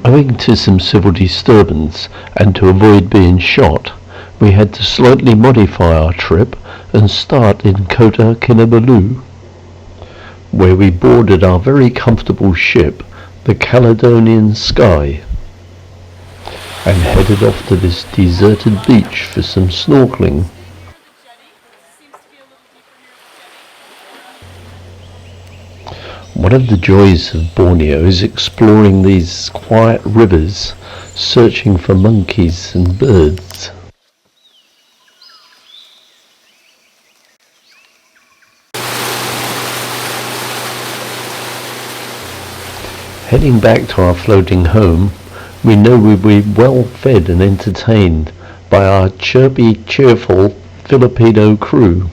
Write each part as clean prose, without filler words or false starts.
Owing to some civil disturbance and to avoid being shot, we had to slightly modify our trip and start in Kota Kinabalu, where we boarded our very comfortable ship, the Caledonian Sky, and headed off to this deserted beach for some snorkeling. One of the joys of Borneo is exploring these quiet rivers, searching for monkeys and birds. Heading back to our floating home, we know we'll be well fed and entertained by our chirpy, cheerful Filipino crew.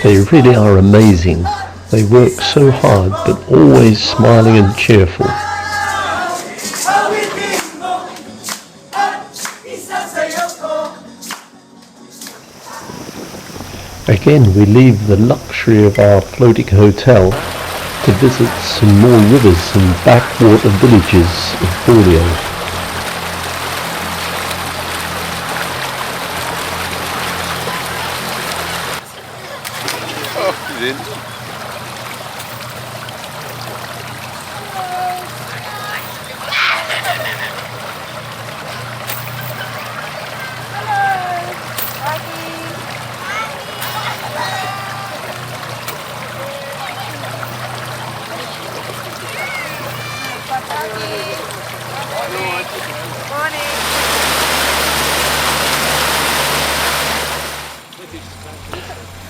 They really are amazing. They work so hard, but always smiling and cheerful. Again, we leave the luxury of our floating hotel to visit some more rivers and backwater villages of Borneo.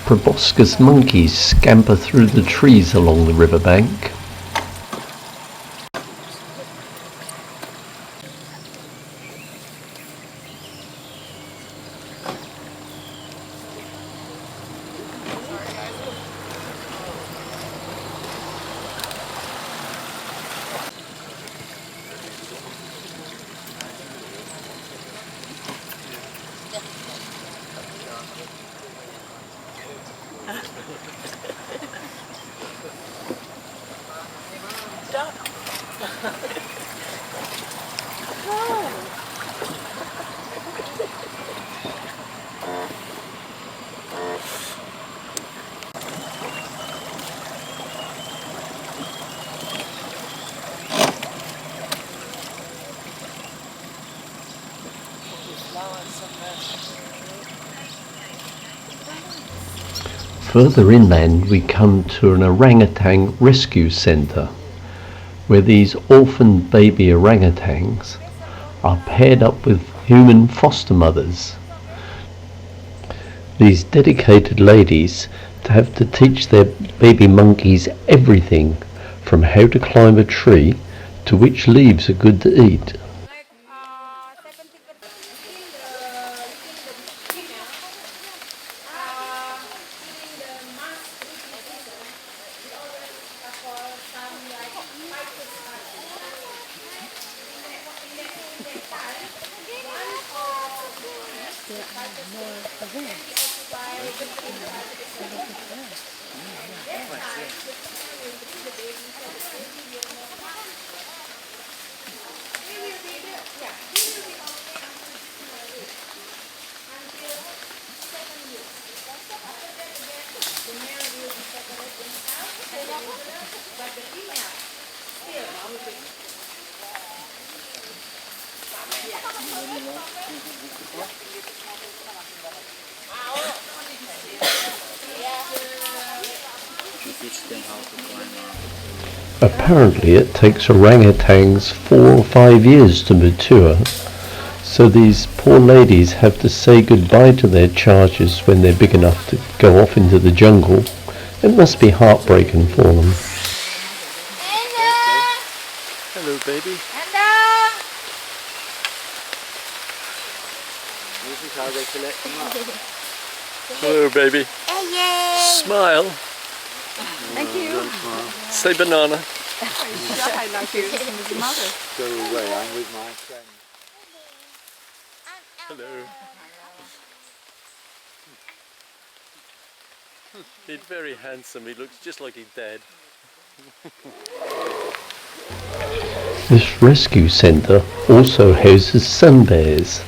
Proboscis monkeys scamper through the trees along the riverbank. Further inland we come to an orangutan rescue centre, where these orphan baby orangutans are paired up with human foster mothers. These dedicated ladies have to teach their baby monkeys everything, from how to climb a tree to which leaves are good to eat. Apparently it takes orangutans 4 or 5 years to mature, so these poor ladies have to say goodbye to their charges when they're big enough to go off into the jungle. It must be heartbreaking for them. Hello, baby. Hello. This is how they collect them up. Hello, baby. Hey, Smile. thank you. Say banana. I like you with your mother. Go away, I'm with my friend. Hello. He's very handsome, he looks just like he's dead. This rescue centre also houses sun bears.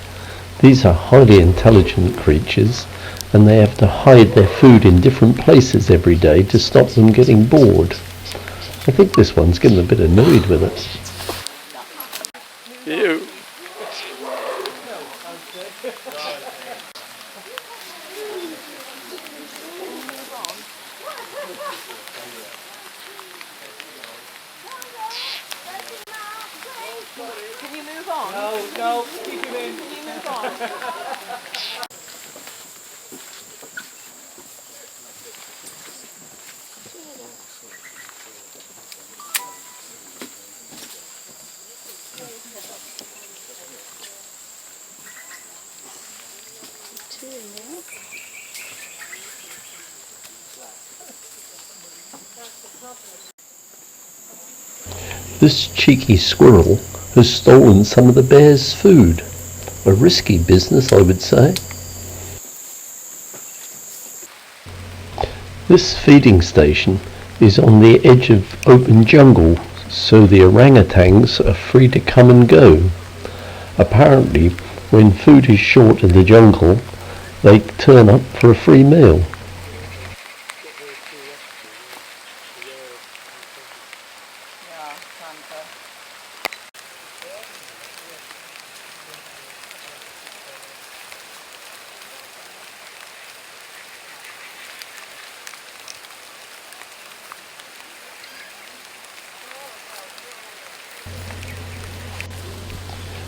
These are highly intelligent creatures and they have to hide their food in different places every day to stop them getting bored. I think this one's getting a bit annoyed with it. You. Can you move on? No, keep him in. Can you move on? This cheeky squirrel has stolen some of the bear's food. A risky business, I would say. This feeding station is on the edge of open jungle, so the orangutans are free to come and go. Apparently, when food is short in the jungle, they turn up for a free meal.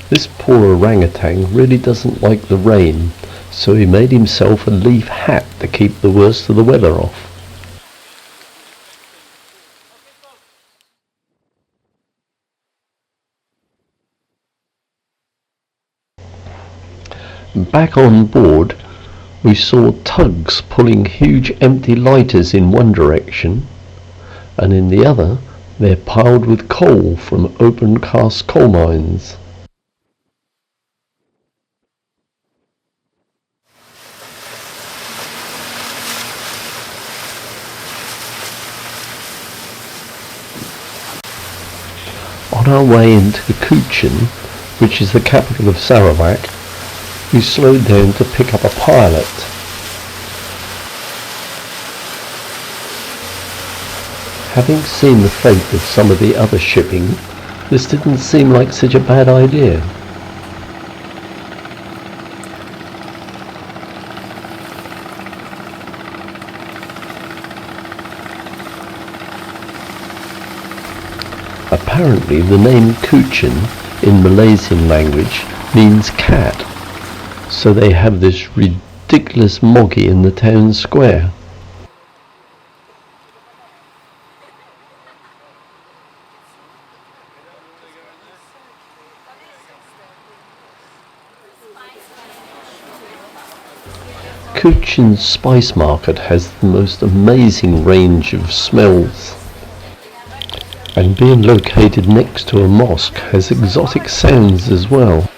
This poor orangutan really doesn't like the rain, so he made himself a leaf hat to keep the worst of the weather off. Back on board, we saw tugs pulling huge empty lighters in one direction, and in the other they're piled with coal from open cast coal mines. On our way into Kuchen, which is the capital of Sarawak, we slowed down to pick up a pilot. Having seen the fate of some of the other shipping, this didn't seem like such a bad idea. Apparently the name Kuchen in Malaysian language means cat, so they have this ridiculous moggy in the town square. Kuchen's spice market has the most amazing range of smells, and being located next to a mosque has exotic sounds as well.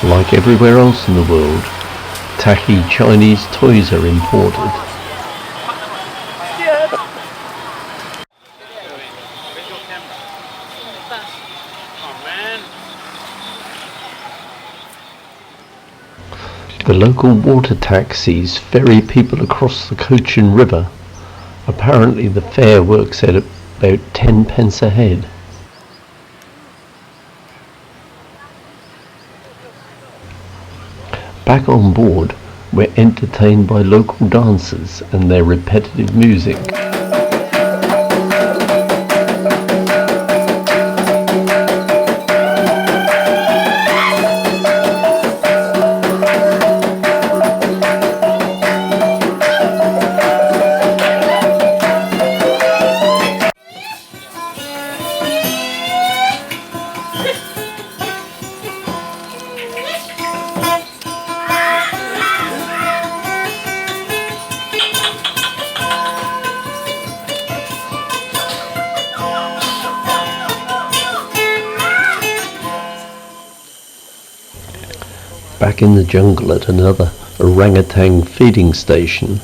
Like everywhere else in the world, tacky Chinese toys are imported. The local water taxis ferry people across the Cochin River. Apparently the fare works out at about 10 pence a head. Back on board, we're entertained by local dancers and their repetitive music. Back in the jungle at another orangutan feeding station,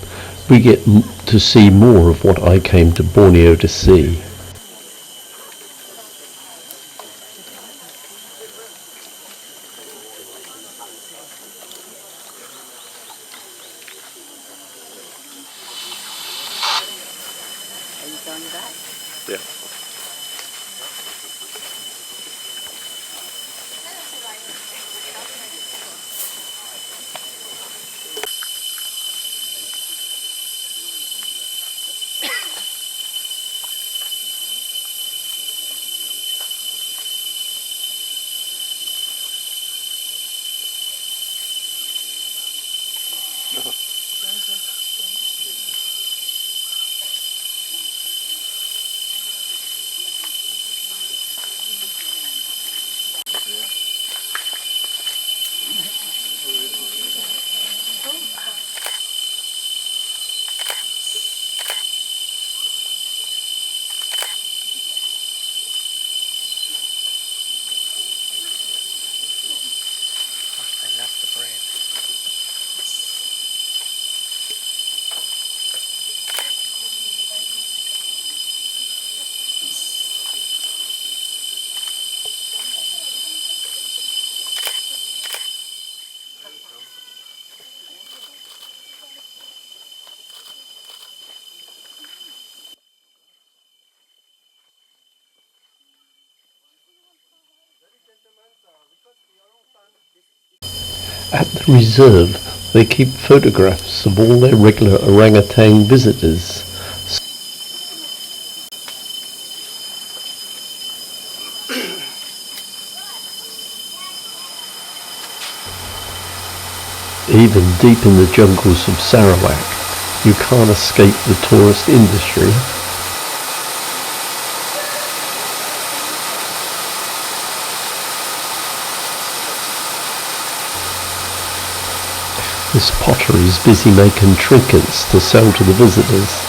we get to see more of what I came to Borneo to see. Are you done that? Yeah. I love the bread. At the reserve, they keep photographs of all their regular orangutan visitors. Even deep in the jungles of Sarawak, you can't escape the tourist industry. This pottery is busy making trinkets to sell to the visitors.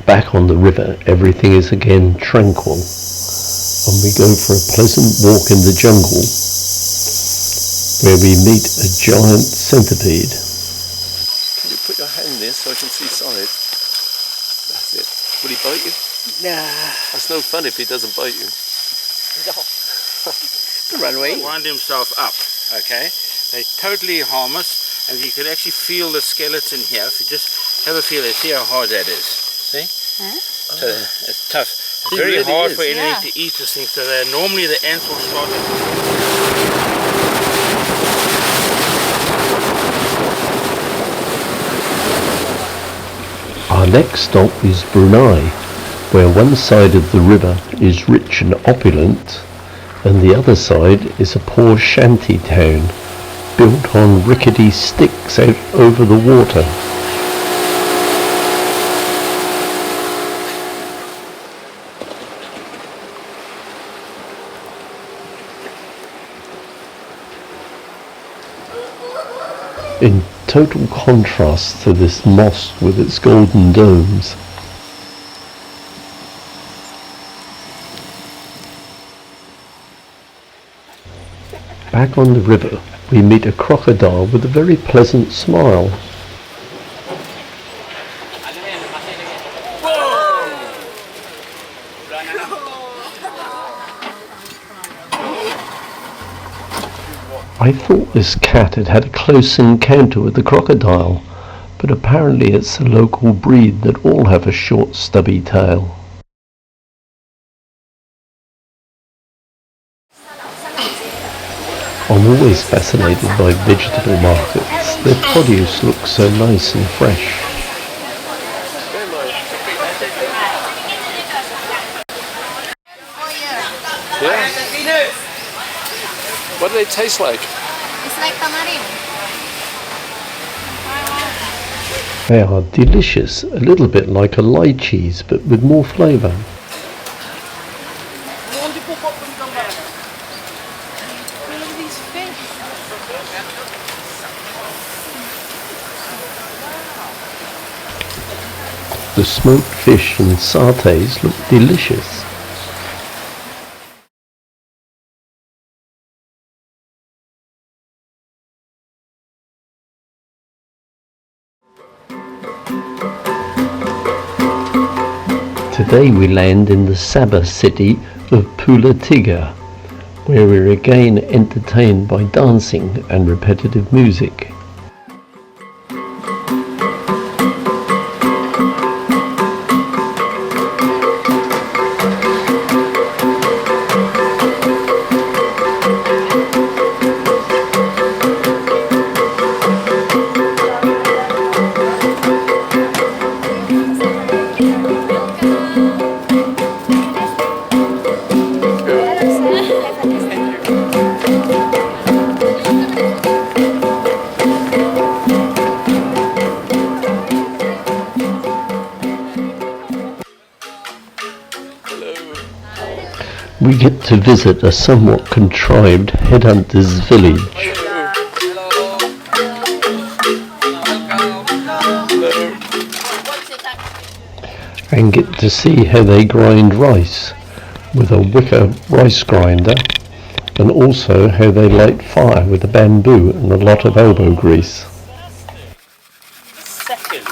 Back on the river, everything is again tranquil, and we go for a pleasant walk in the jungle, where we meet a giant centipede. Can you put your hand there so I can see side? That's it. Will he bite you? Nah. That's no fun if he doesn't bite you. Run away. Wind himself up, okay? They're totally harmless, and you can actually feel the skeleton here. If you just have a feel, see how hard that is. See? Huh? So it's tough. It's It very really hard is. for anything Yeah. to eat this thing. So normally the ants will start it. Our next stop is Brunei, where one side of the river is rich and opulent, and the other side is a poor shanty town, built on rickety sticks out over the water. In total contrast to this mosque with its golden domes. Back on the river, we meet a crocodile with a very pleasant smile. I thought this cat had had a close encounter with the crocodile, but apparently it's a local breed that all have a short stubby tail. I'm always fascinated by vegetable markets. Their produce looks so nice and fresh. Yeah. What do they taste like? It's like tamarind. They are delicious, a little bit like a lychees, but with more flavour. Look at these fish. The smoked fish and satay look delicious. Today we land in the Sabah city of Pulau Tiga, where we're again entertained by dancing and repetitive music. We get to visit a somewhat contrived headhunters village. And get to see how they grind rice with a wicker rice grinder, and also how they light fire with a bamboo and a lot of elbow grease. Seconds.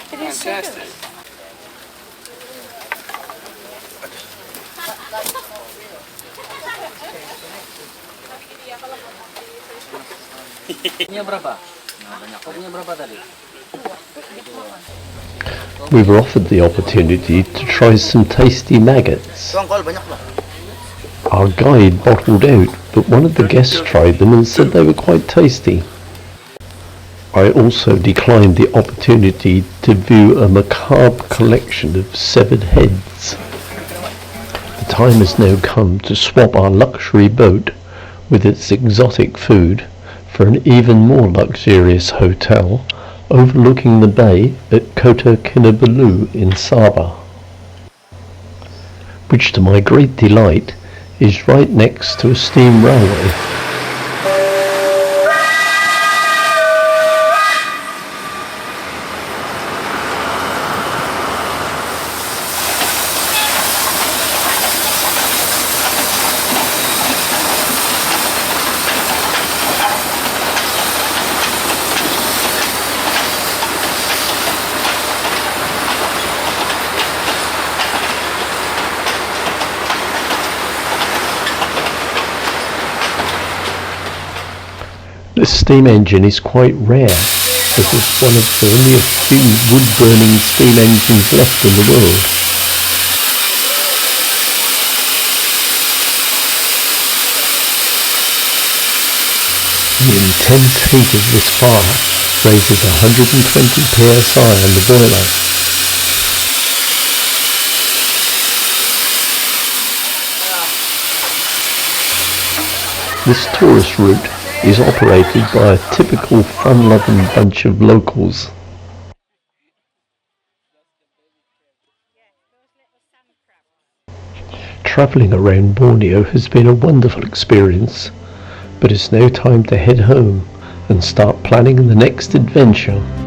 Fantastic. We were offered the opportunity to try some tasty maggots. Our guide bottled out, but one of the guests tried them and said they were quite tasty. I also declined the opportunity to view a macabre collection of severed heads. The time has now come to swap our luxury boat with its exotic food for an even more luxurious hotel overlooking the bay at Kota Kinabalu in Sabah, which to my great delight is right next to a steam railway. This steam engine is quite rare, as it's one of the only a few wood-burning steam engines left in the world. The intense heat of this fire raises 120 psi on the boiler. This tourist route is operated by a typical fun-loving bunch of locals. Travelling around Borneo has been a wonderful experience, but it's now time to head home and start planning the next adventure.